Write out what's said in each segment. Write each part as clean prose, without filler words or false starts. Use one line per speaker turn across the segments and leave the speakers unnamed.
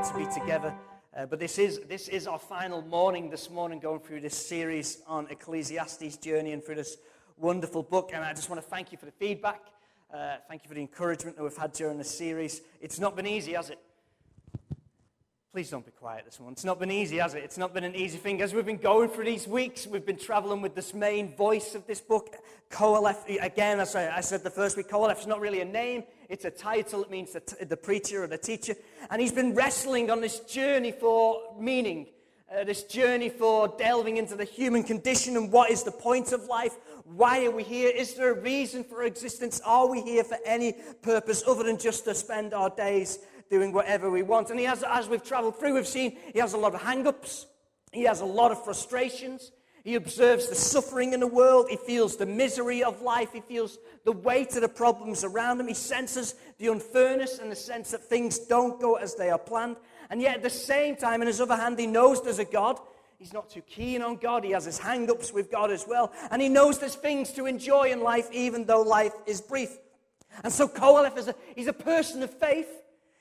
good to be together. But this is our final morning this morning, going through this series on Ecclesiastes, journeying through this wonderful book. And I just want to thank you for the feedback. Thank you for the encouragement that we've had during the series. It's not been easy, has it? Please don't be quiet this morning. It's not been easy, has it? It's not been an easy thing. As we've been going through these weeks, we've been traveling with this main voice of this book, Koheleth. Again, as I said the first week, Koheleth is not really a name. It's a title. It means the preacher or the teacher. And he's been wrestling on this journey for meaning, this journey for delving into the human condition and what is the point of life. Why are we here? Is there a reason for existence? Are we here for any purpose other than just to spend our days doing whatever we want? And he has, as we've traveled through, we've seen he has a lot of hang-ups. He has a lot of frustrations. He observes the suffering in the world. He feels the misery of life. He feels the weight of the problems around him. He senses the unfairness and the sense that things don't go as they are planned. And yet at the same time, in his other hand, he knows there's a God. He's not too keen on God. He has his hang-ups with God as well. And he knows there's things to enjoy in life, even though life is brief. And so Koheleth he's a person of faith.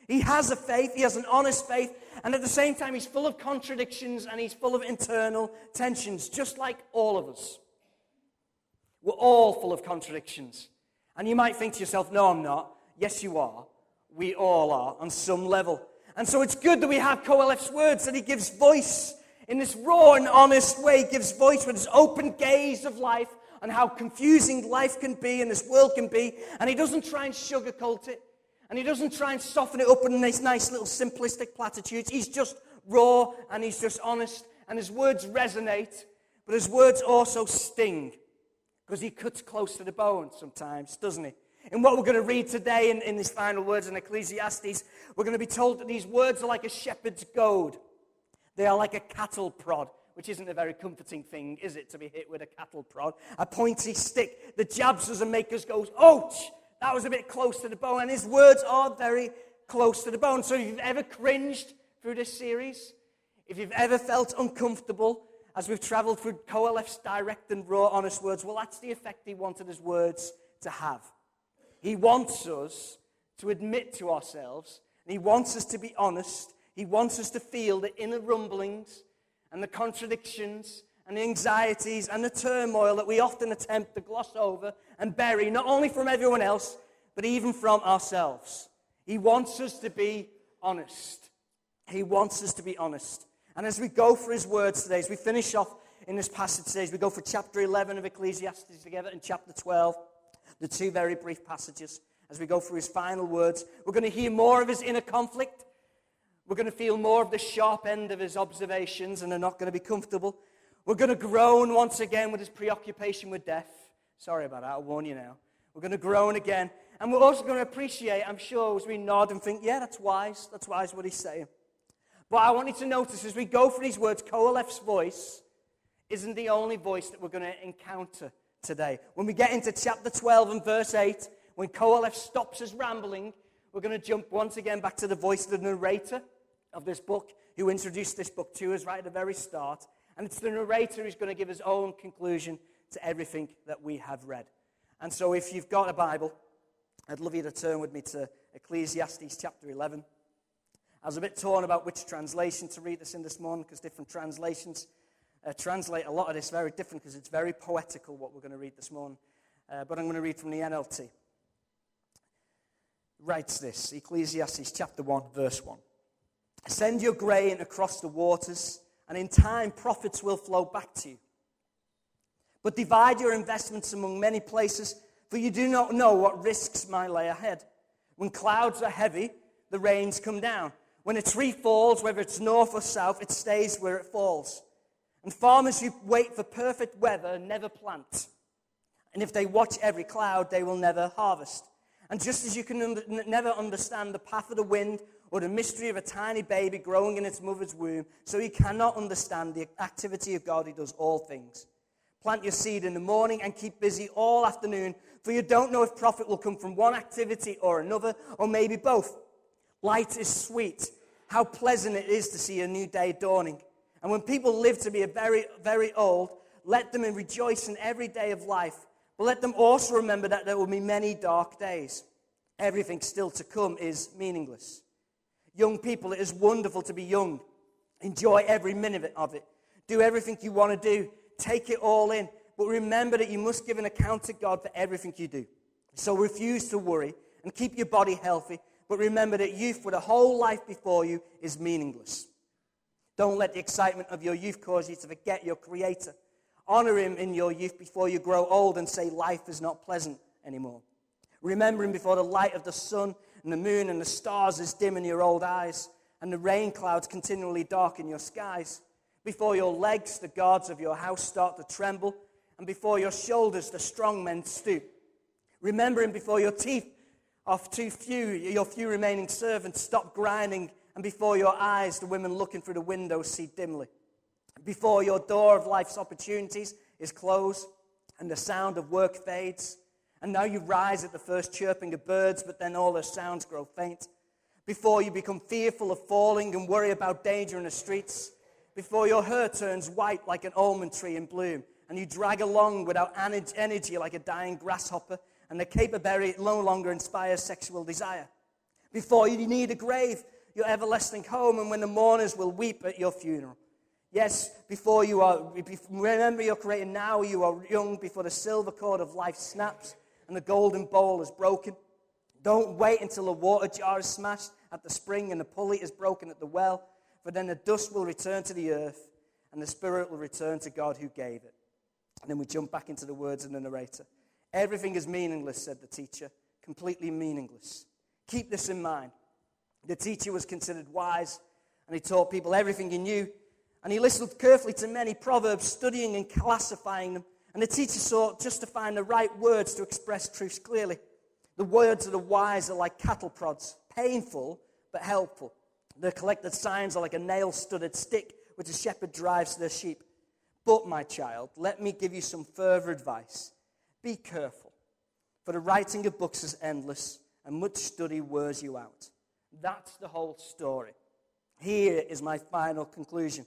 He has a faith. He has an honest faith. And at the same time, he's full of contradictions and he's full of internal tensions, just like all of us. We're all full of contradictions. And you might think to yourself, no, I'm not. Yes, you are. We all are on some level. And so it's good that we have Koheleth's words, that he gives voice in this raw and honest way. He gives voice with his open gaze of life and how confusing life can be and this world can be. And he doesn't try and sugarcoat it. And he doesn't try and soften it up in these nice little simplistic platitudes. He's just raw and he's just honest. And his words resonate, but his words also sting. Because he cuts close to the bone sometimes, doesn't he? In what we're going to read today in these final words in Ecclesiastes, we're going to be told that these words are like a shepherd's goad. They are like a cattle prod, which isn't a very comforting thing, is it, to be hit with a cattle prod? A pointy stick that jabs us and makes us go, ouch! That was a bit close to the bone, and his words are very close to the bone. So if you've ever cringed through this series, if you've ever felt uncomfortable as we've traveled through Koheleth's direct and raw, honest words, well, that's the effect he wanted his words to have. He wants us to admit to ourselves, and he wants us to be honest. He wants us to feel the inner rumblings and the contradictions and the anxieties and the turmoil that we often attempt to gloss over and bury, not only from everyone else, but even from ourselves. He wants us to be honest. He wants us to be honest. And as we go for his words today, as we finish off in this passage today, as we go for chapter 11 of Ecclesiastes together and chapter 12, the two very brief passages, as we go through his final words, we're going to hear more of his inner conflict. We're going to feel more of the sharp end of his observations, and they're not going to be comfortable. We're going to groan once again with his preoccupation with death. Sorry about that, I'll warn you now. We're going to groan again. And we're also going to appreciate, I'm sure, as we nod and think, yeah, that's wise what he's saying. But I want you to notice, as we go through these words, Koheleth's voice isn't the only voice that we're going to encounter today. When we get into chapter 12 and verse 8, when Koheleth stops his rambling, we're going to jump once again back to the voice of the narrator of this book, who introduced this book to us right at the very start. And it's the narrator who's going to give his own conclusion to everything that we have read. And so if you've got a Bible, I'd love you to turn with me to Ecclesiastes chapter 11. I was a bit torn about which translation to read this in this morning, because different translations translate a lot of this very different, because it's very poetical what we're going to read this morning. But I'm going to read from the NLT. Writes this, Ecclesiastes chapter 1, verse 1. Send your grain across the waters, and in time profits will flow back to you. But divide your investments among many places, for you do not know what risks might lay ahead. When clouds are heavy, the rains come down. When a tree falls, whether it's north or south, it stays where it falls. And farmers who wait for perfect weather never plant. And if they watch every cloud, they will never harvest. And just as you can never understand the path of the wind or the mystery of a tiny baby growing in its mother's womb, so you cannot understand the activity of God who does all things. Plant your seed in the morning and keep busy all afternoon, for you don't know if profit will come from one activity or another, or maybe both. Light is sweet. How pleasant it is to see a new day dawning. And when people live to be very, very old, let them rejoice in every day of life. But let them also remember that there will be many dark days. Everything still to come is meaningless. Young people, it is wonderful to be young. Enjoy every minute of it. Do everything you want to do. Take it all in. But remember that you must give an account to God for everything you do. So refuse to worry and keep your body healthy. But remember that youth with a whole life before you is meaningless. Don't let the excitement of your youth cause you to forget your Creator. Honor Him in your youth before you grow old and say life is not pleasant anymore. Remember Him before the light of the sun and the moon and the stars is dim in your old eyes and the rain clouds continually darken your skies. Before your legs, the guards of your house start to tremble, and before your shoulders, the strong men stoop. Remember Him before your teeth are too few, your few remaining servants stop grinding, and before your eyes, the women looking through the windows see dimly. Before your door of life's opportunities is closed, and the sound of work fades, and now you rise at the first chirping of birds, but then all their sounds grow faint. Before you become fearful of falling and worry about danger in the streets, before your hair turns white like an almond tree in bloom, and you drag along without energy like a dying grasshopper, and the caperberry no longer inspires sexual desire. Before you need a grave, your everlasting home, and when the mourners will weep at your funeral. Yes, remember your Creator now, you are young, before the silver cord of life snaps, and the golden bowl is broken. Don't wait until the water jar is smashed at the spring and the pulley is broken at the well, for then the dust will return to the earth, and the spirit will return to God who gave it. And then we jump back into the words of the narrator. Everything is meaningless, said the teacher, completely meaningless. Keep this in mind. The teacher was considered wise, and he taught people everything he knew, and he listened carefully to many proverbs, studying and classifying them, and the teacher sought just to find the right words to express truths clearly. The words of the wise are like cattle prods, painful but helpful. The collected signs are like a nail-studded stick which a shepherd drives to their sheep. But, my child, let me give you some further advice. Be careful, for the writing of books is endless, and much study wears you out. That's the whole story. Here is my final conclusion.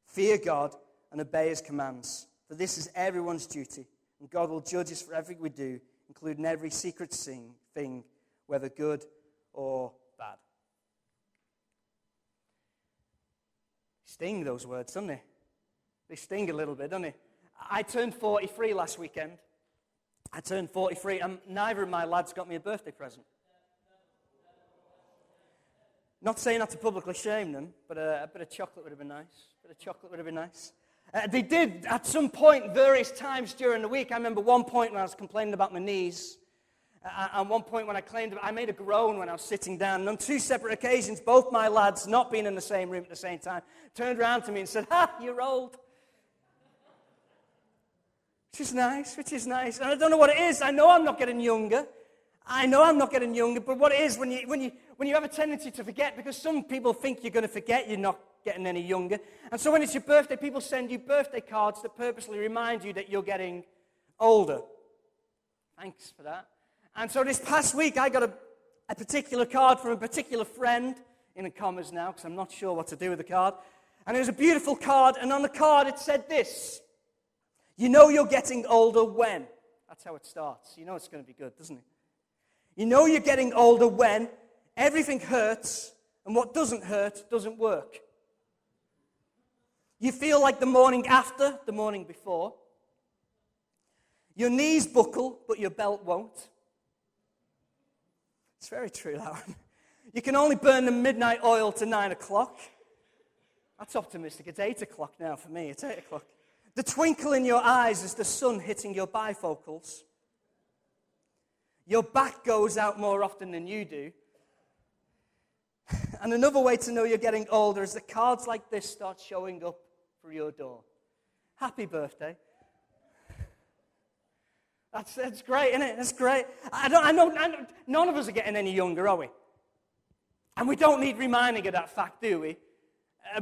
Fear God and obey His commands, for this is everyone's duty, and God will judge us for everything we do, including every secret thing, whether good or bad. Sting, those words, don't they? They sting a little bit, don't they? I turned 43 last weekend. I turned 43, and neither of my lads got me a birthday present. Not saying that to publicly shame them, but a bit of chocolate would have been nice. They did, at some point, various times during the week. I remember one point when I was complaining about my knees, and one point when I made a groan when I was sitting down. And on two separate occasions, both my lads, not being in the same room at the same time, turned around to me and said, "Ha, you're old." Which is nice. And I don't know what it is. I know I'm not getting younger. But what it is when you have a tendency to forget, because some people think you're going to forget you're not getting any younger. And so when it's your birthday, people send you birthday cards that purposely remind you that you're getting older. Thanks for that. And so this past week, I got a particular card from a particular friend, in commas now, because I'm not sure what to do with the card. And it was a beautiful card, and on the card it said this: "You know you're getting older when." That's how it starts. You know it's going to be good, doesn't it? You know you're getting older when everything hurts, and what doesn't hurt doesn't work. You feel like the morning after, the morning before. Your knees buckle, but your belt won't. It's very true, that one. You can only burn the midnight oil to 9 o'clock. That's optimistic. It's 8 o'clock now for me. It's 8 o'clock. The twinkle in your eyes is the sun hitting your bifocals. Your back goes out more often than you do. And another way to know you're getting older is that cards like this start showing up for your door. Happy birthday. That's great, isn't it? That's great. I know, none of us are getting any younger, are we? And we don't need reminding of that fact, do we?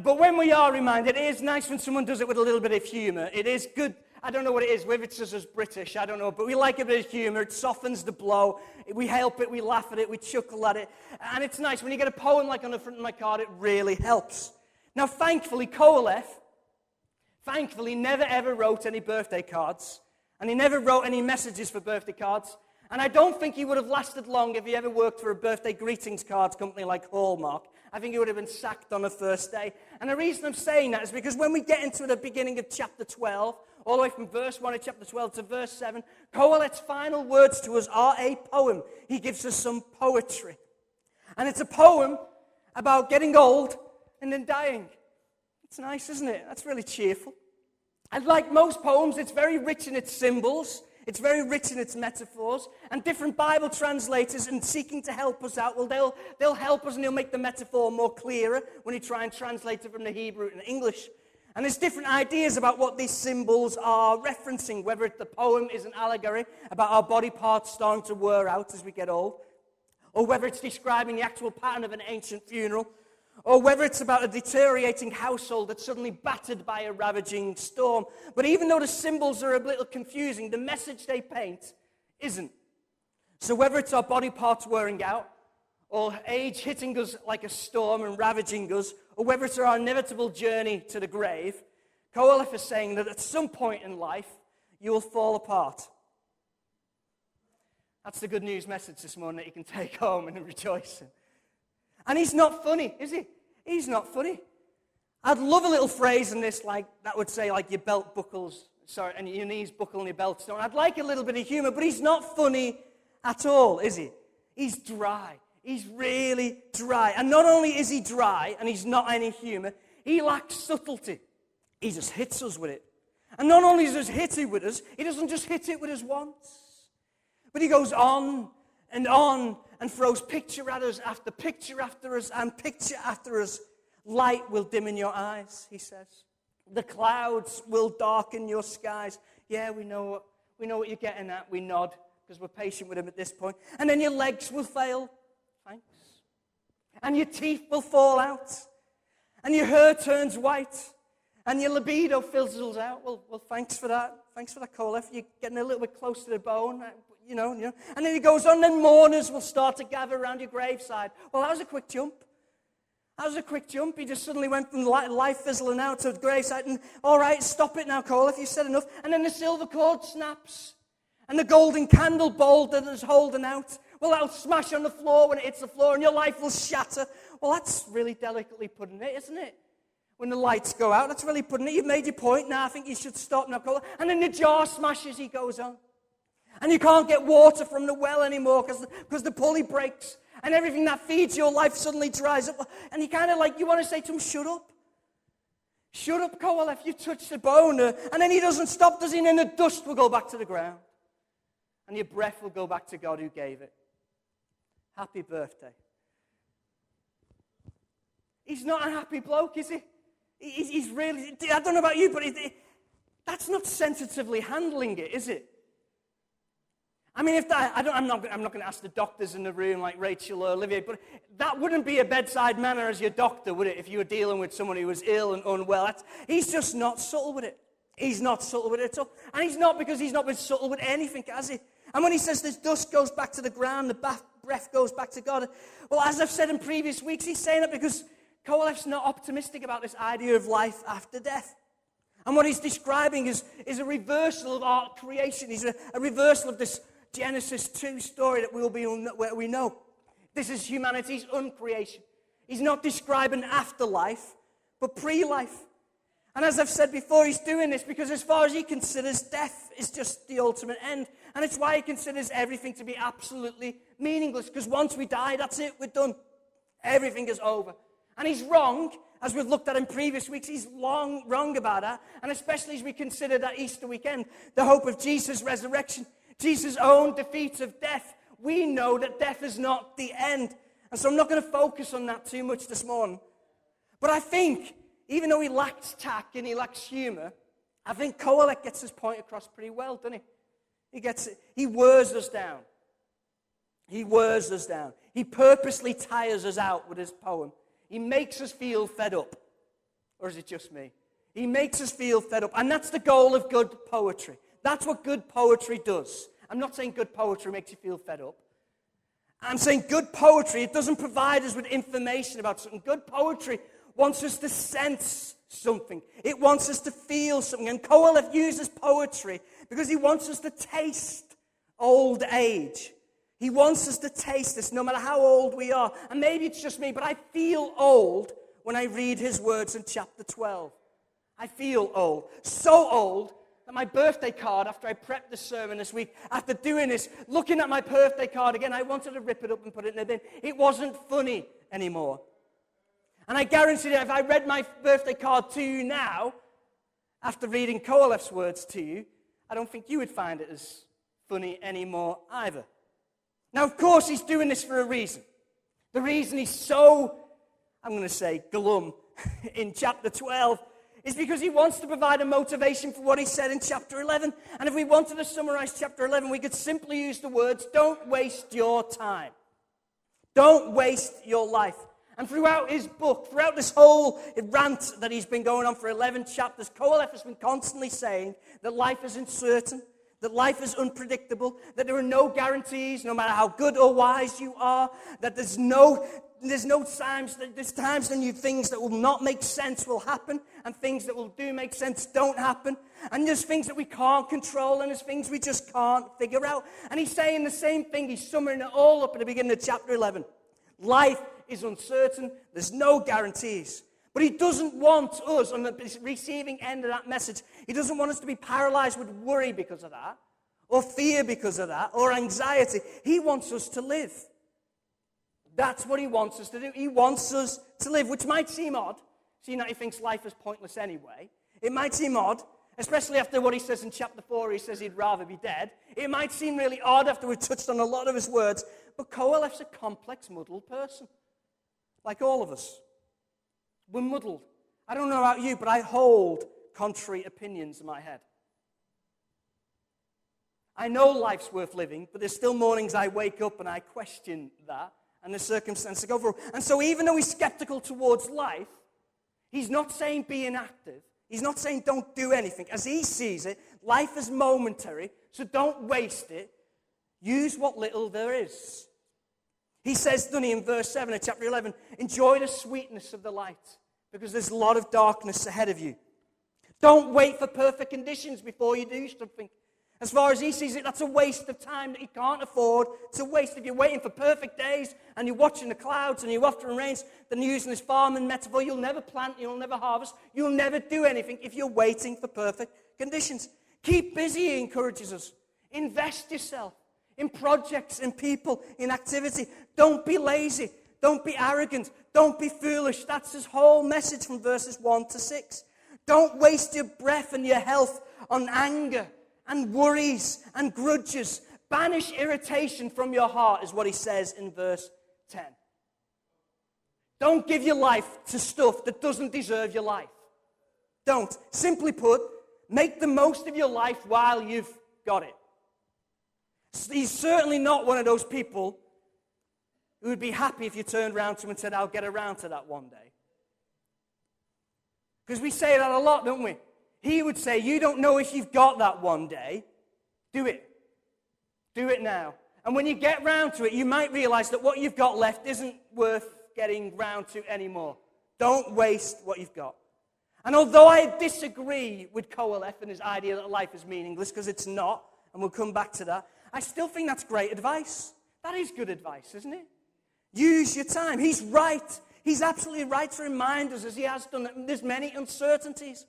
But when we are reminded, it is nice when someone does it with a little bit of humor. It is good. I don't know what it is, whether it's just as British, I don't know, but we like a bit of humor. It softens the blow. We help it, we laugh at it, we chuckle at it. And it's nice. When you get a poem like on the front of my card, it really helps. Now, thankfully, Koalef, never ever wrote any birthday cards. And he never wrote any messages for birthday cards. And I don't think he would have lasted long if he ever worked for a birthday greetings cards company like Hallmark. I think he would have been sacked on the first day. And the reason I'm saying that is because when we get into the beginning of chapter 12, all the way from verse 1 of chapter 12 to verse 7, Kohelet's final words to us are a poem. He gives us some poetry. And it's a poem about getting old and then dying. It's nice, isn't it? That's really cheerful. And like most poems, it's very rich in its symbols. It's very rich in its metaphors. And different Bible translators, in seeking to help us out, well, they'll help us and they'll make the metaphor more clearer when you try and translate it from the Hebrew and English. And there's different ideas about what these symbols are referencing, whether the poem is an allegory about our body parts starting to wear out as we get old, or whether it's describing the actual pattern of an ancient funeral, or whether it's about a deteriorating household that's suddenly battered by a ravaging storm. But even though the symbols are a little confusing, the message they paint isn't. So whether it's our body parts wearing out, or age hitting us like a storm and ravaging us, or whether it's our inevitable journey to the grave, Kohelet is saying that at some point in life, you will fall apart. That's the good news message this morning that you can take home and rejoice in. And he's not funny, is he? He's not funny. I'd love a little phrase in this, like that would say, like your belt buckles, and your knees buckle and your belts don't. I'd like a little bit of humor, but he's not funny at all, is he? He's dry. He's really dry. And not only is he dry, and he's not any humor, he lacks subtlety. He just hits us with it. And not only does he hit it with us, he doesn't just hit it with us once, but he goes on and throws picture at us after picture after us and picture after us. Light will dim in your eyes, he says. The clouds will darken your skies. Yeah, we know what you're getting at. We nod because we're patient with him at this point. And then your legs will fail. Thanks. And your teeth will fall out. And your hair turns white. And your libido fizzles out. Well, thanks for that. Thanks for that, Kohelet. You're getting a little bit close to the bone. You know. And then he goes on, then mourners will start to gather around your graveside. Well, that was a quick jump. He just suddenly went from life fizzling out to the graveside. And, all right, stop it now, Kohelet. You've said enough. And then the silver cord snaps. And the golden candle bowl that is holding out, well, that'll smash on the floor when it hits the floor, and your life will shatter. Well, that's really delicately putting it, isn't it? When the lights go out, that's really putting it. You've made your point. Now I think you should stop now, Kohelet. And then the jar smashes, he goes on. And you can't get water from the well anymore because the pulley breaks. And everything that feeds your life suddenly dries up. And you kind of you want to say to him, shut up. Shut up, Kohelet, you touched the bone. And then he doesn't stop, does he? And then the dust will go back to the ground. And your breath will go back to God who gave it. Happy birthday. He's not a happy bloke, is he? He's really, I don't know about you, but that's not sensitively handling it, is it? I mean, I'm not going to ask the doctors in the room like Rachel or Olivia, but that wouldn't be a bedside manner as your doctor, would it, if you were dealing with someone who was ill and unwell? He's just not subtle with it. He's not subtle with it at all. And he's not because he's not been subtle with anything, has he? And when he says this dust goes back to the ground, the breath goes back to God, well, as I've said in previous weeks, he's saying it because Kohelet's not optimistic about this idea of life after death. And what he's describing is a reversal of our creation. He's a reversal of this Genesis 2 story that we know. This is humanity's uncreation. He's not describing afterlife, but pre-life. And as I've said before, he's doing this because as far as he considers, death is just the ultimate end. And it's why he considers everything to be absolutely meaningless. Because once we die, that's it, we're done. Everything is over. And he's wrong, as we've looked at in previous weeks, he's wrong about that. And especially as we consider that Easter weekend, the hope of Jesus' resurrection, Jesus' own defeat of death. We know that death is not the end. And so I'm not going to focus on that too much this morning. But I think, even though he lacks tact and he lacks humor, I think Kohelet gets his point across pretty well, doesn't he? He gets it. He wears us down. He wears us down. He purposely tires us out with his poem. He makes us feel fed up. Or is it just me? He makes us feel fed up. And that's the goal of good poetry. That's what good poetry does. I'm not saying good poetry makes you feel fed up. I'm saying good poetry, it doesn't provide us with information about something. Good poetry wants us to sense something. It wants us to feel something. And Kohelet uses poetry because he wants us to taste old age. He wants us to taste this no matter how old we are. And maybe it's just me, but I feel old when I read his words in chapter 12. I feel old. So old that my birthday card, after I prepped the sermon this week, after doing this, looking at my birthday card again, I wanted to rip it up and put it in the bin. It wasn't funny anymore. And I guarantee that if I read my birthday card to you now, after reading Koalef's words to you, I don't think you would find it as funny anymore either. Now, of course, he's doing this for a reason. The reason he's so, I'm going to say, glum in chapter 12 is because he wants to provide a motivation for what he said in chapter 11. And if we wanted to summarize chapter 11, we could simply use the words, don't waste your time. Don't waste your life. And throughout his book, throughout this whole rant that he's been going on for 11 chapters, Koalef has been constantly saying that life is uncertain, that life is unpredictable, that there are no guarantees, no matter how good or wise you are, that there's times when things that will not make sense will happen, and things that will do make sense don't happen, and there's things that we can't control, and there's things we just can't figure out. And he's saying the same thing, he's summing it all up at the beginning of chapter 11. Life is uncertain, there's no guarantees. But he doesn't want us, on the receiving end of that message, he doesn't want us to be paralyzed with worry because of that, or fear because of that, or anxiety. He wants us to live. That's what he wants us to do. He wants us to live, which might seem odd, seeing that he thinks life is pointless anyway. It might seem odd, especially after what he says in chapter 4, he says he'd rather be dead. It might seem really odd after we've touched on a lot of his words, but Koalef's a complex, muddled person, like all of us. We're muddled. I don't know about you, but I hold contrary opinions in my head. I know life's worth living, but there's still mornings I wake up and I question that and the circumstance to go through. And so even though he's skeptical towards life, he's not saying be inactive. He's not saying don't do anything. As he sees it, life is momentary, so don't waste it. Use what little there is. He says, doesn't he, in verse 7 of chapter 11, enjoy the sweetness of the light, because there's a lot of darkness ahead of you. Don't wait for perfect conditions before you do something. As far as he sees it, that's a waste of time that he can't afford to waste. If you're waiting for perfect days and you're watching the clouds and you're watching the rains, then you're using this farming metaphor, you'll never plant, you'll never harvest, you'll never do anything if you're waiting for perfect conditions. Keep busy, he encourages us. Invest yourself in projects, in people, in activity. Don't be lazy. Don't be arrogant. Don't be foolish. That's his whole message from verses 1 to 6. Don't waste your breath and your health on anger and worries and grudges. Banish irritation from your heart is what he says in verse 10. Don't give your life to stuff that doesn't deserve your life. Don't. Simply put, make the most of your life while you've got it. He's certainly not one of those people who would be happy if you turned around to him and said, I'll get around to that one day. Because we say that a lot, don't we? He would say, you don't know if you've got that one day. Do it. Do it now. And when you get round to it, you might realize that what you've got left isn't worth getting round to anymore. Don't waste what you've got. And although I disagree with Koalef and his idea that life is meaningless, because it's not, and we'll come back to that, I still think that's great advice. That is good advice, isn't it? Use your time. He's right. He's absolutely right to remind us, as he has done, that there's many uncertainties.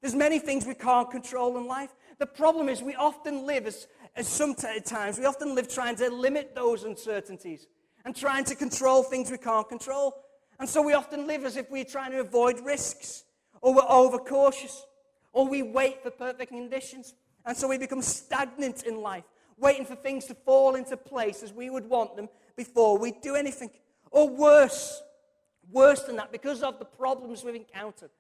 There's many things we can't control in life. The problem is we often live, as sometimes, we often live trying to limit those uncertainties and trying to control things we can't control. And so we often live as if we're trying to avoid risks, or we're overcautious, or we wait for perfect conditions. And so we become stagnant in life, waiting for things to fall into place as we would want them before we do anything. Or worse than that, because of the problems we've encountered,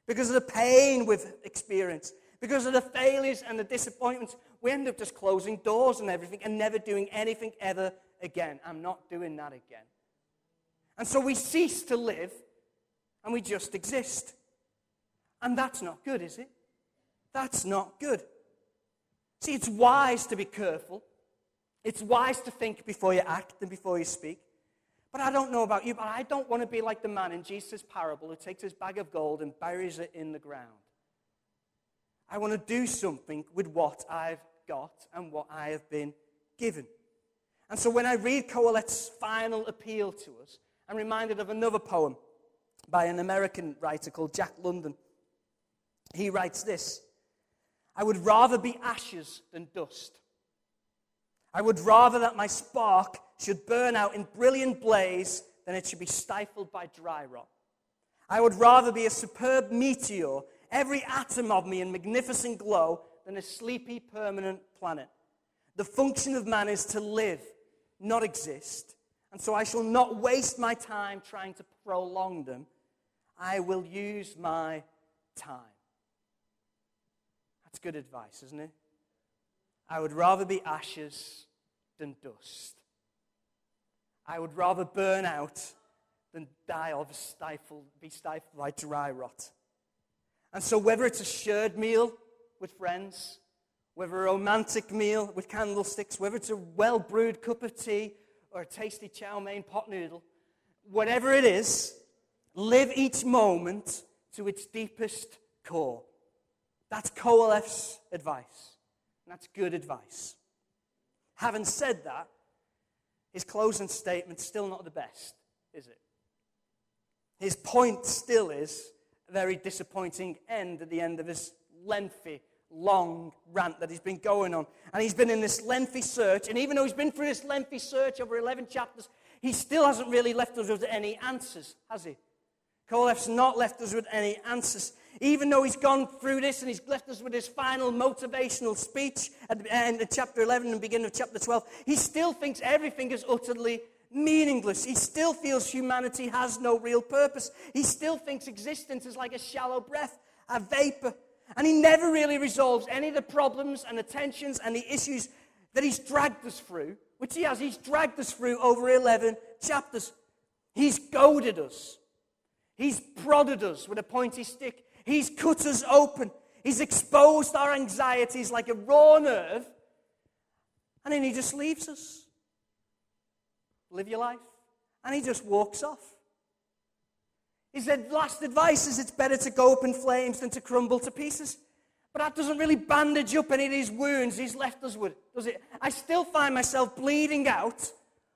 because of the pain we've experienced, because of the failures and the disappointments, we end up just closing doors and everything and never doing anything ever again. I'm not doing that again. And so we cease to live and we just exist. And that's not good, is it? That's not good. See, it's wise to be careful. It's wise to think before you act and before you speak. But I don't know about you, but I don't want to be like the man in Jesus' parable who takes his bag of gold and buries it in the ground. I want to do something with what I've got and what I have been given. And so when I read Koheleth's final appeal to us, I'm reminded of another poem by an American writer called Jack London. He writes this: I would rather be ashes than dust. I would rather that my spark should burn out in brilliant blaze than it should be stifled by dry rot. I would rather be a superb meteor, every atom of me in magnificent glow, than a sleepy permanent planet. The function of man is to live, not exist. And so I shall not waste my time trying to prolong them. I will use my time. That's good advice, isn't it? I would rather be ashes than dust. I would rather burn out than die or be stifled by dry rot. And so whether it's a shared meal with friends, whether a romantic meal with candlesticks, whether it's a well-brewed cup of tea or a tasty chow mein pot noodle, whatever it is, live each moment to its deepest core. That's Koheleth's advice. And that's good advice. Having said that, his closing statement's still not the best, is it? His point still is a very disappointing end at the end of his lengthy, long rant that he's been going on. And he's been in this lengthy search, and even though he's been through this lengthy search over 11 chapters, he still hasn't really left us with any answers, has he? Koheleth's not left us with any answers. Even though he's gone through this and he's left us with his final motivational speech at the end of chapter 11 and beginning of chapter 12, he still thinks everything is utterly meaningless. He still feels humanity has no real purpose. He still thinks existence is like a shallow breath, a vapor. And he never really resolves any of the problems and the tensions and the issues that he's dragged us through, which he has. He's dragged us through over 11 chapters. He's goaded us. He's prodded us with a pointy stick. He's cut us open. He's exposed our anxieties like a raw nerve. And then he just leaves us. Live your life. And he just walks off. His last advice is it's better to go up in flames than to crumble to pieces. But that doesn't really bandage up any of these wounds he's left us with, does it? I still find myself bleeding out,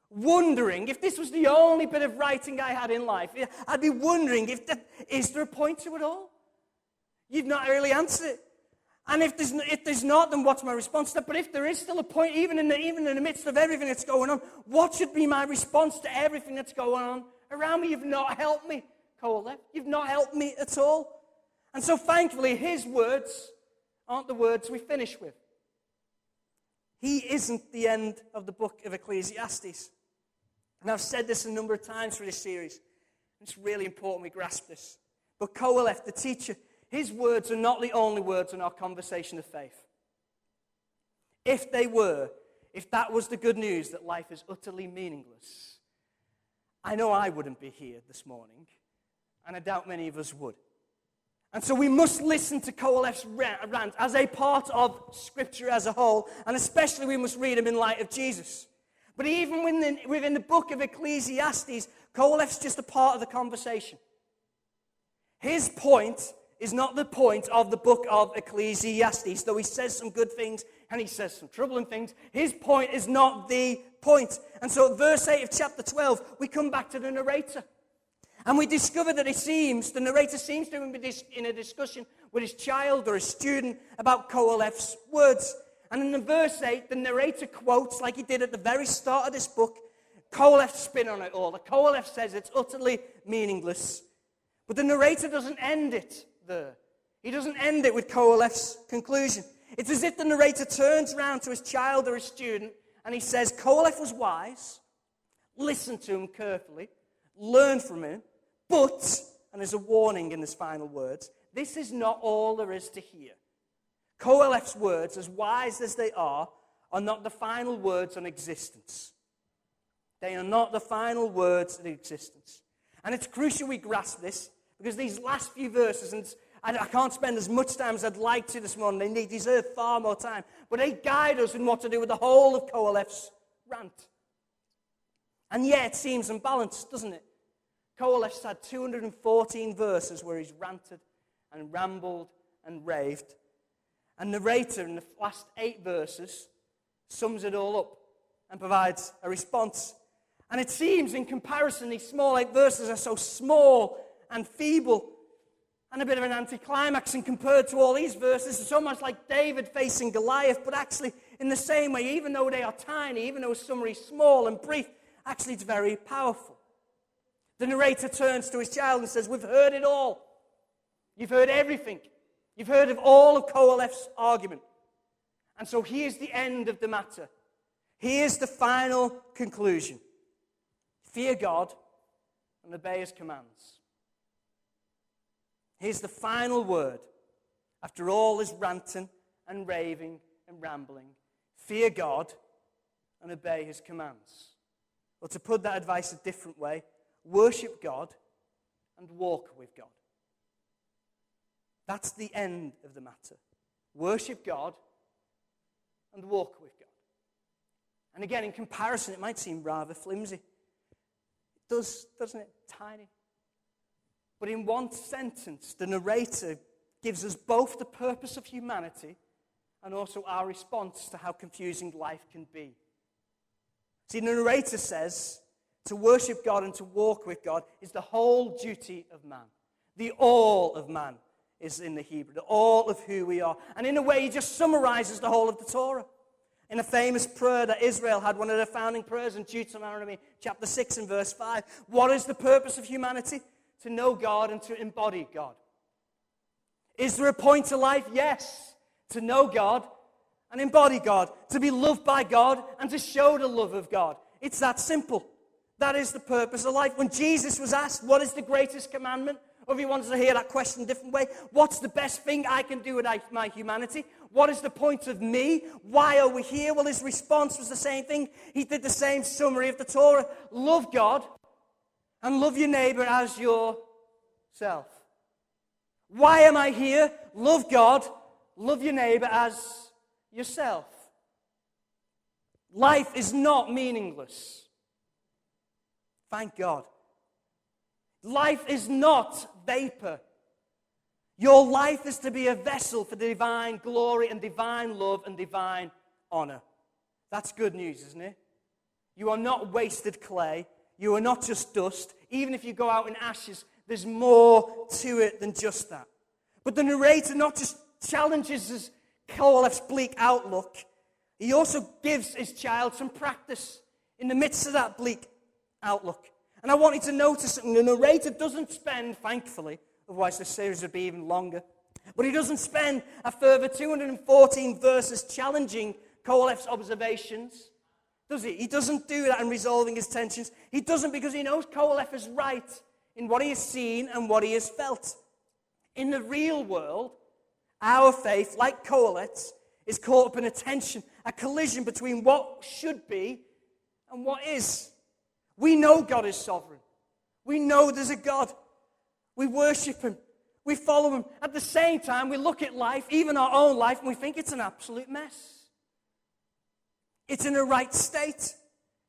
wondering if this was the only bit of writing I had in life. I'd be wondering, is there a point to it all? You've not really answered it. And if there's not, then what's my response to that? But if there is still a point, even in the midst of everything that's going on, what should be my response to everything that's going on around me? You've not helped me, Koheleth. You've not helped me at all. And so thankfully, his words aren't the words we finish with. He isn't the end of the book of Ecclesiastes. And I've said this a number of times for this series. It's really important we grasp this. But Koheleth, the teacher, his words are not the only words in our conversation of faith. If they were, if that was the good news that life is utterly meaningless, I know I wouldn't be here this morning, and I doubt many of us would. And so we must listen to Koheleth's rant as a part of Scripture as a whole, and especially we must read him in light of Jesus. But even within the book of Ecclesiastes, Koheleth's just a part of the conversation. His point is not the point of the book of Ecclesiastes, though he says some good things and he says some troubling things. His point is not the point. And so at verse 8 of chapter 12, we come back to the narrator. And we discover that the narrator seems to be in a discussion with his child or his student about Koheleth's words. And in the verse 8, the narrator quotes, like he did at the very start of this book, Koheleth's spin on it all. Koheleth says it's utterly meaningless. But the narrator doesn't end it there. He doesn't end it with Koheleth's conclusion. It's as if the narrator turns around to his child or his student and he says, Koheleth was wise, listen to him carefully, learn from him, but, and there's a warning in his final words, this is not all there is to hear. Koheleth's words, as wise as they are not the final words on existence. They are not the final words of existence. And it's crucial we grasp this, because these last few verses, and I can't spend as much time as I'd like to this morning, they deserve far more time, but they guide us in what to do with the whole of Koheleth's rant. And yet it seems unbalanced, doesn't it? Koheleth's had 214 verses where he's ranted and rambled and raved. And the narrator in the last 8 verses sums it all up and provides a response. And it seems, in comparison, these small 8 verses are so small and feeble and a bit of an anticlimax. And compared to all these verses, it's almost like David facing Goliath. But actually, in the same way, even though they are tiny, even though summary is small and brief, actually it's very powerful. The narrator turns to his child and says, we've heard it all. You've heard everything. You've heard of all of Qoheleth's argument. And so here's the end of the matter. Here's the final conclusion. Fear God and obey his commands. Here's the final word. After all this ranting and raving and rambling, fear God and obey his commands. Or to put that advice a different way, worship God and walk with God. That's the end of the matter. Worship God and walk with God. And again, in comparison, it might seem rather flimsy. It does, doesn't it? Tiny. But in one sentence, the narrator gives us both the purpose of humanity and also our response to how confusing life can be. See, the narrator says to worship God and to walk with God is the whole duty of man. The all of man is in the Hebrew, the all of who we are. And in a way, he just summarizes the whole of the Torah. In a famous prayer that Israel had, one of their founding prayers in Deuteronomy chapter 6 and verse 5. What is the purpose of humanity? To know God and to embody God. Is there a point to life? Yes. To know God and embody God. To be loved by God and to show the love of God. It's that simple. That is the purpose of life. When Jesus was asked, what is the greatest commandment? Or if he wants to hear that question a different way, what's the best thing I can do with my humanity? What is the point of me? Why are we here? Well, his response was the same thing. He did the same summary of the Torah. Love God and love your neighbor as yourself. Why am I here? Love God, love your neighbor as yourself. Life is not meaningless. Thank God. Life is not vapor. Your life is to be a vessel for divine glory and divine love and divine honor. That's good news, isn't it? You are not wasted clay. You are not just dust. Even if you go out in ashes, there's more to it than just that. But the narrator not just challenges Qoheleth's bleak outlook, he also gives his child some practice in the midst of that bleak outlook. And I want you to notice something. The narrator doesn't spend, thankfully, otherwise the series would be even longer, but he doesn't spend a further 214 verses challenging Qoheleth's observations, does he? He doesn't do that in resolving his tensions. He doesn't because he knows Qoheleth is right in what he has seen and what he has felt. In the real world, our faith, like Qoheleth's, is caught up in a tension, a collision between what should be and what is. We know God is sovereign. We know there's a God. We worship him. We follow him. At the same time, we look at life, even our own life, and we think it's an absolute mess. It's in a right state.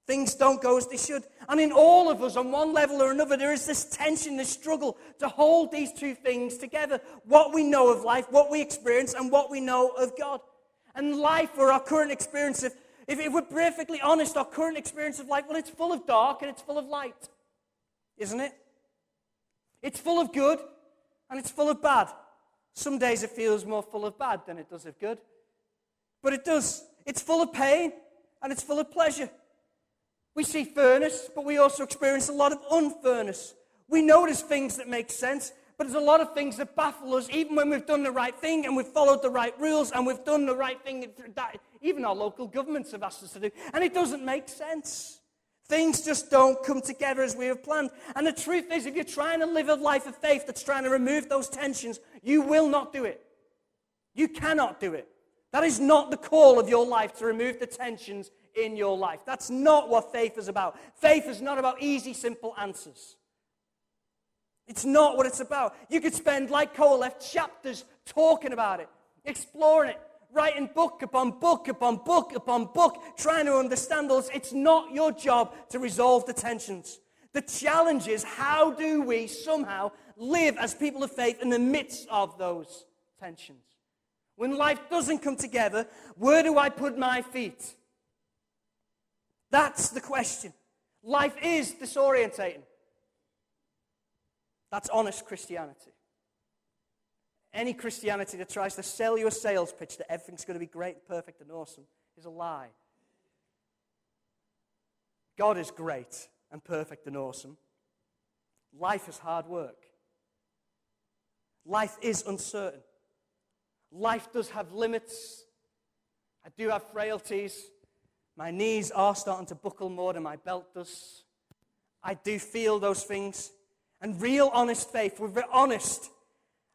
Things don't go as they should. And in all of us, on one level or another, there is this tension, this struggle to hold these two things together. What we know of life, what we experience, and what we know of God. And life, or our current experience, if we're perfectly honest, our current experience of life, well, it's full of dark and it's full of light. Isn't it? It's full of good and it's full of bad. Some days it feels more full of bad than it does of good. But it does. It's full of pain and it's full of pleasure. We see fairness, but we also experience a lot of unfairness. We notice things that make sense, but there's a lot of things that baffle us, even when we've done the right thing and we've followed the right rules and we've done the right thing that even our local governments have asked us to do. And it doesn't make sense. Things just don't come together as we have planned. And the truth is, if you're trying to live a life of faith that's trying to remove those tensions, you will not do it. You cannot do it. That is not the call of your life, to remove the tensions in your life. That's not what faith is about. Faith is not about easy, simple answers. It's not what it's about. You could spend, like Qoheleth, chapters talking about it, exploring it, writing book upon book upon book upon book, trying to understand those. It's not your job to resolve the tensions. The challenge is, how do we somehow live as people of faith in the midst of those tensions? When life doesn't come together, where do I put my feet? That's the question. Life is disorientating. That's honest Christianity. Any Christianity that tries to sell you a sales pitch that everything's going to be great, perfect, and awesome is a lie. God is great and perfect and awesome. Life is hard work. Life is uncertain. Life does have limits. I do have frailties. My knees are starting to buckle more than my belt does. I do feel those things. And real honest faith, we're honest.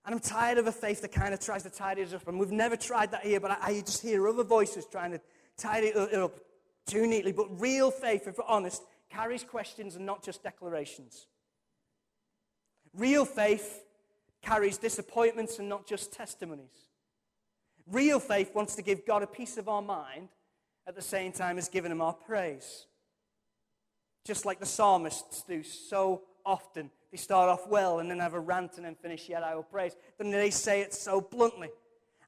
And I'm tired of a faith that kind of tries to tidy us up. And we've never tried that here, but I just hear other voices trying to tidy it up too neatly. But real faith, if we're honest, carries questions and not just declarations. Real faith carries disappointments and not just testimonies. Real faith wants to give God a piece of our mind at the same time as giving him our praise. Just like the psalmists do so often. They start off well and then have a rant and then finish, yet I will praise. Then they say it so bluntly.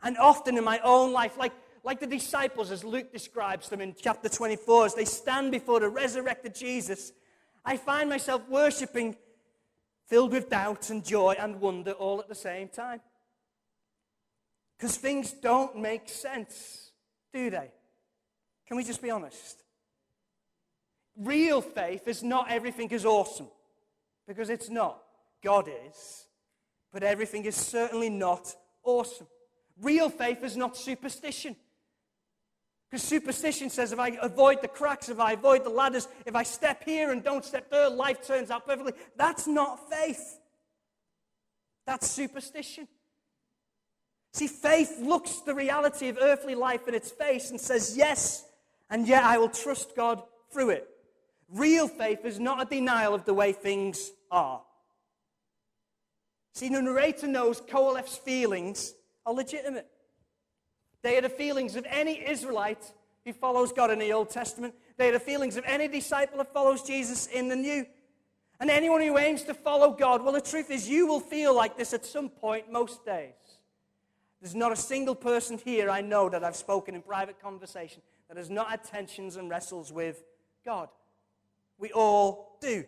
And often in my own life, like the disciples, as Luke describes them in chapter 24, as they stand before the resurrected Jesus, I find myself worshiping filled with doubt and joy and wonder all at the same time. Because things don't make sense, do they? Can we just be honest? Real faith is not everything is awesome. Because it's not. God is. But everything is certainly not awesome. Real faith is not superstition. Because superstition says if I avoid the cracks, if I avoid the ladders, if I step here and don't step there, life turns out perfectly. That's not faith. That's superstition. See, faith looks the reality of earthly life in its face and says, yes, and yet I will trust God through it. Real faith is not a denial of the way things are. See, the narrator knows Kohaleth's feelings are legitimate. They are the feelings of any Israelite who follows God in the Old Testament. They are the feelings of any disciple who follows Jesus in the New. And anyone who aims to follow God, well, the truth is you will feel like this at some point most days. There's not a single person here I know that I've spoken in private conversation that has not had tensions and wrestles with God. We all do.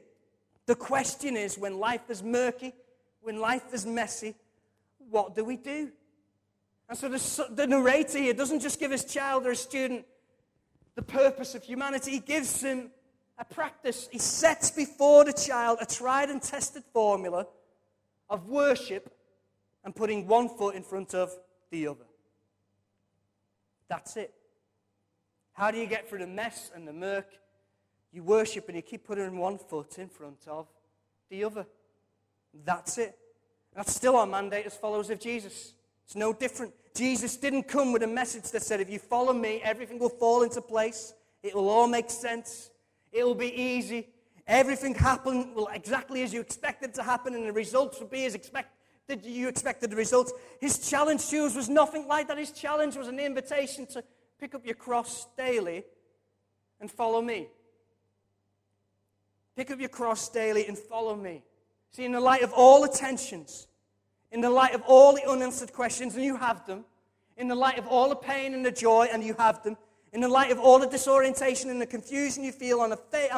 The question is, when life is murky, when life is messy, what do we do? And so the narrator here doesn't just give his child or his student the purpose of humanity. He gives him a practice. He sets before the child a tried and tested formula of worship and putting one foot in front of the other. That's it. How do you get through the mess and the murk? You worship and you keep putting one foot in front of the other. That's it. That's still our mandate as followers of Jesus. It's no different. Jesus didn't come with a message that said, if you follow me, everything will fall into place. It will all make sense. It will be easy. Everything happen will exactly as you expected to happen, and the results will be as you expected the results. His challenge to us was nothing like that. His challenge was an invitation to pick up your cross daily and follow me. Pick up your cross daily and follow me. See, in the light of all the tensions, in the light of all the unanswered questions, and you have them, in the light of all the pain and the joy, and you have them, in the light of all the disorientation and the confusion you feel on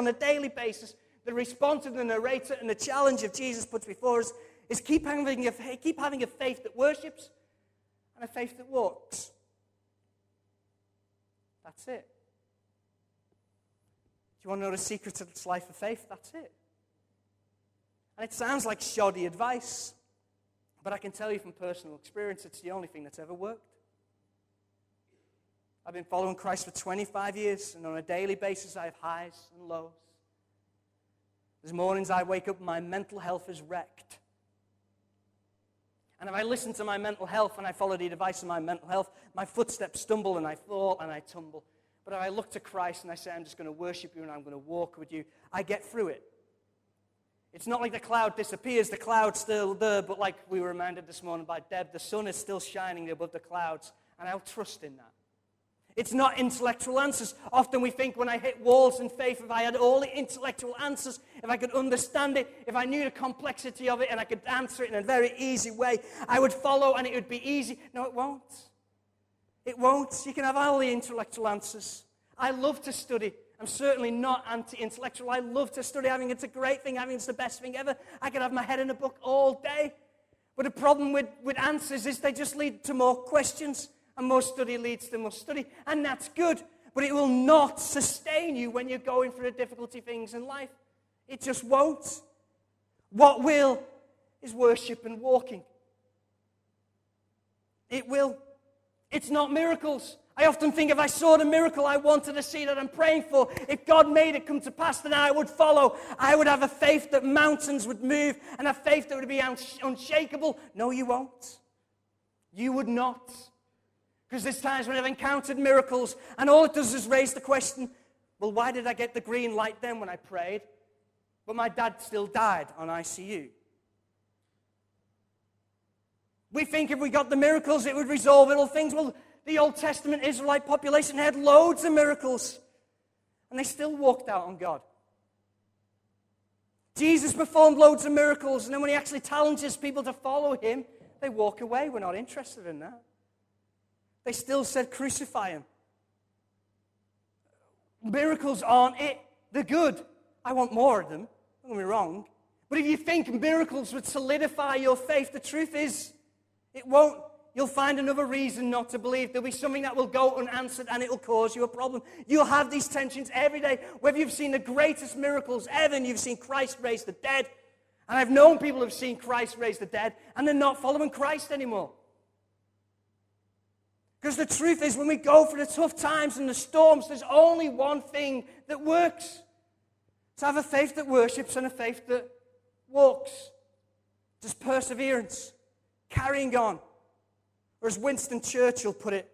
a daily basis, the response of the narrator and the challenge of Jesus puts before us is keep having a faith that worships and a faith that walks. That's it. Do you want to know the secret to this life of faith? That's it. And it sounds like shoddy advice, but I can tell you from personal experience, it's the only thing that's ever worked. I've been following Christ for 25 years, and on a daily basis I have highs and lows. There's mornings I wake up and my mental health is wrecked. And if I listen to my mental health and I follow the advice of my mental health, my footsteps stumble and I fall and I tumble. But if I look to Christ and I say, I'm just going to worship you and I'm going to walk with you, I get through it. It's not like the cloud disappears, the cloud's still there, but like we were reminded this morning by Deb, the sun is still shining above the clouds, and I'll trust in that. It's not intellectual answers. Often we think when I hit walls in faith, if I had all the intellectual answers, if I could understand it, if I knew the complexity of it and I could answer it in a very easy way, I would follow and it would be easy. No, it won't. It won't. You can have all the intellectual answers. I love to study I'm certainly not anti-intellectual. I love to study. I think it's a great thing. I think it's the best thing ever. I could have my head in a book all day. But the problem with answers is they just lead to more questions. And more study leads to more study. And that's good. But it will not sustain you when you're going through the difficulty things in life. It just won't. What will is worship and walking. It will. It's not miracles. I often think if I saw the miracle I wanted to see that I'm praying for, if God made it come to pass, then I would follow. I would have a faith that mountains would move and a faith that would be unshakable. No, you won't. You would not. Because there's times when I've encountered miracles and all it does is raise the question, well, why did I get the green light then when I prayed? But my dad still died on ICU. We think if we got the miracles, it would resolve little things. Well, the Old Testament Israelite population had loads of miracles, and they still walked out on God. Jesus performed loads of miracles, and then when he actually challenges people to follow him, they walk away. We're not interested in that. They still said, crucify him. Miracles aren't it. They're good. I want more of them. Don't get me wrong. But if you think miracles would solidify your faith, the truth is, it won't. You'll find another reason not to believe. There'll be something that will go unanswered and it'll cause you a problem. You'll have these tensions every day. Whether you've seen the greatest miracles ever and you've seen Christ raise the dead. And I've known people who've seen Christ raise the dead and they're not following Christ anymore. Because the truth is, when we go through the tough times and the storms, there's only one thing that works. To have a faith that worships and a faith that walks. Just perseverance. Carrying on. Or as Winston Churchill put it,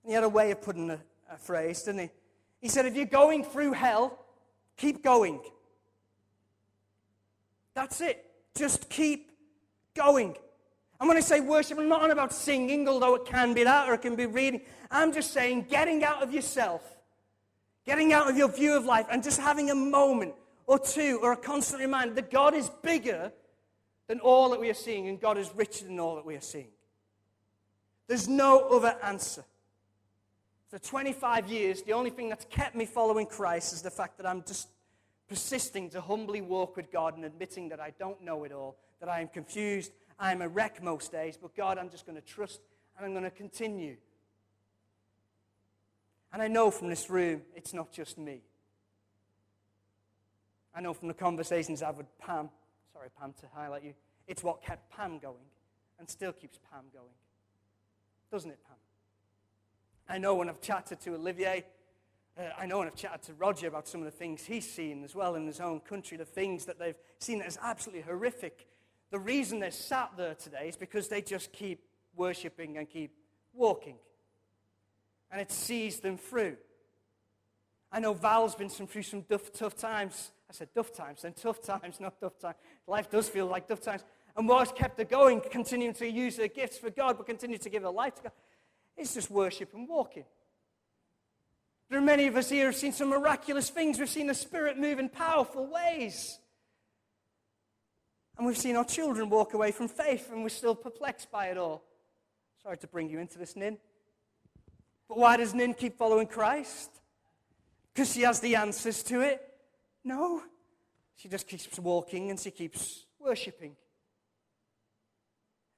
he had a way of putting a phrase, didn't he? He said, if you're going through hell, keep going. That's it. Just keep going. And when I say worship, I'm not on about singing, although it can be that, or it can be reading. I'm just saying getting out of yourself, getting out of your view of life, and just having a moment or two, or a constant reminder that God is bigger than all that we are seeing, and God is richer than all that we are seeing. There's no other answer. For 25 years, the only thing that's kept me following Christ is the fact that I'm just persisting to humbly walk with God and admitting that I don't know it all, that I am confused, I'm a wreck most days, but God, I'm just going to trust and I'm going to continue. And I know from this room, it's not just me. I know from the conversations I've with Pam, sorry Pam to highlight you, it's what kept Pam going and still keeps Pam going. Doesn't it, Pam? I know when I've chatted to Olivier, I know when I've chatted to Roger about some of the things he's seen as well in his own country, the things that they've seen that is absolutely horrific. The reason they're sat there today is because they just keep worshiping and keep walking. And it sees them through. I know Val's been through some tough times. I said tough times, then tough times, not tough times. Life does feel like tough times. And what has kept her going, continuing to use her gifts for God, but continue to give her life to God, is just worship and walking. There are many of us here who have seen some miraculous things. We've seen the Spirit move in powerful ways. And we've seen our children walk away from faith, and we're still perplexed by it all. Sorry to bring you into this, Nin. But why does Nin keep following Christ? Because she has the answers to it? No. She just keeps walking and she keeps worshiping.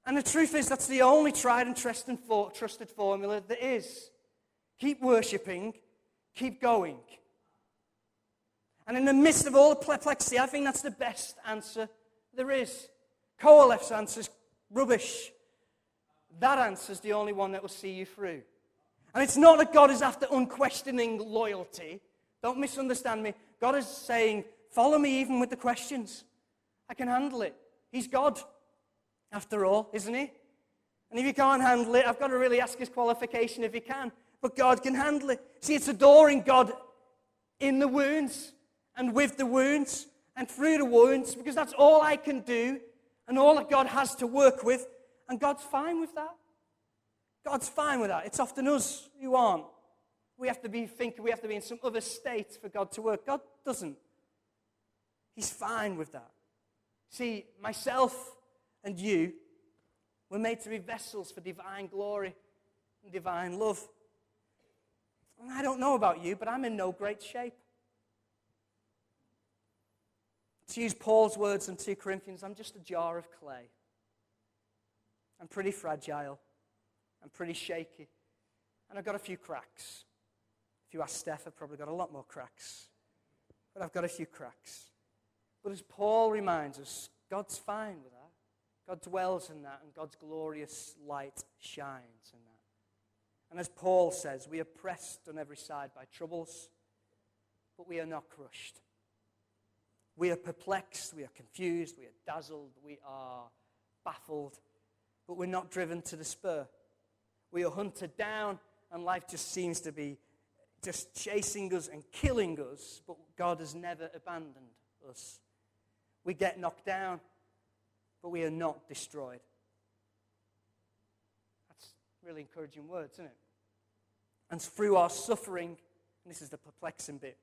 And the truth is, that's the only tried and trusted formula there is. Keep worshiping, keep going. And in the midst of all the perplexity, I think that's the best answer there is. Koalef's answer is rubbish. That answer is the only one that will see you through. And it's not that God is after unquestioning loyalty. Don't misunderstand me. God is saying, follow me even with the questions. I can handle it. He's God, after all, isn't he? And if you can't handle it, I've got to really ask his qualification if he can. But God can handle it. See, it's adoring God in the wounds and with the wounds and through the wounds, because that's all I can do and all that God has to work with, and God's fine with that. God's fine with that. It's often us who aren't. We have to be thinking we have to be in some other state for God to work. God doesn't. He's fine with that. See, myself and you were made to be vessels for divine glory and divine love. And I don't know about you, but I'm in no great shape. To use Paul's words in 2 Corinthians, I'm just a jar of clay. I'm pretty fragile. I'm pretty shaky. And I've got a few cracks. If you ask Steph, I've probably got a lot more cracks. But I've got a few cracks. But as Paul reminds us, God's fine with that. God dwells in that, and God's glorious light shines in that. And as Paul says, we are pressed on every side by troubles, but we are not crushed. We are perplexed, we are confused, we are dazzled, we are baffled, but we're not driven to despair. We are hunted down, and life just seems to be just chasing us and killing us, but God has never abandoned us. We get knocked down, but we are not destroyed. That's really encouraging words, isn't it? And through our suffering, and this is the perplexing bit,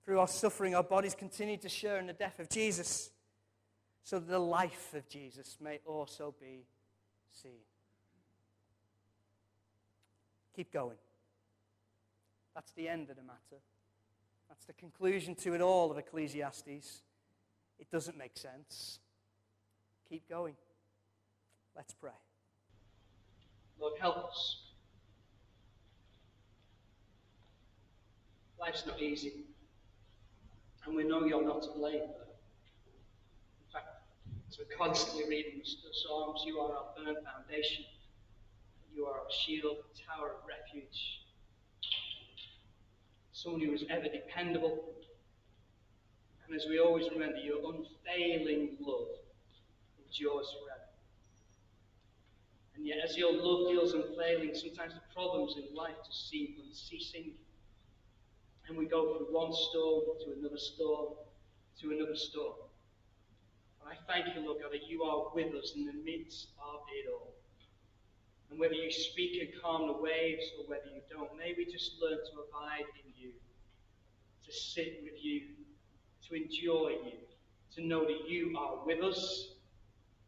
through our suffering, our bodies continue to share in the death of Jesus, so that the life of Jesus may also be seen. Keep going. That's the end of the matter. That's the conclusion to it all of Ecclesiastes. It doesn't make sense. Keep going. Let's pray. Lord, help us. Life's not easy. And we know you're not to blame for that. In fact, as we're constantly reading the Psalms, you are our firm foundation. You are our shield, tower of refuge. Someone who is ever dependable. And as we always remember, your unfailing love endures forever. And yet, as your love feels unfailing, sometimes the problems in life just seem unceasing. And we go from one storm to another storm to another storm. And I thank you, Lord God, that you are with us in the midst of it all. And whether you speak and calm the waves or whether you don't, may we just learn to abide in you, to sit with you, to enjoy you, to know that you are with us,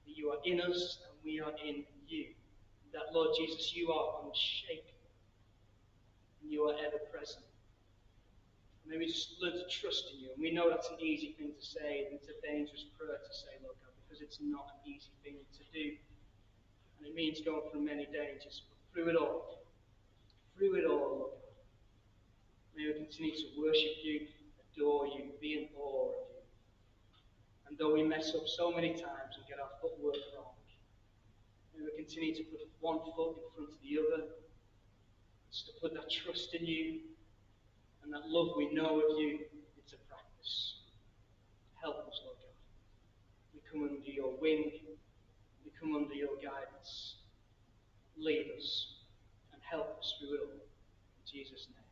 that you are in us, and we are in you. That, Lord Jesus, you are unshakable, and you are ever present. May we just learn to trust in you. And we know that's an easy thing to say, and it's a dangerous prayer to say, Lord God, because it's not an easy thing to do. And it means going through many dangers. But through it all, Lord God, may we continue to worship you, adore you, be in awe of you. And though we mess up so many times and get our footwork wrong, may we continue to put one foot in front of the other, just to put that trust in you, and that love we know of you into practice. Help us, Lord God. We come under your wing. We come under your guidance. Lead us and help us through it all. In Jesus' name.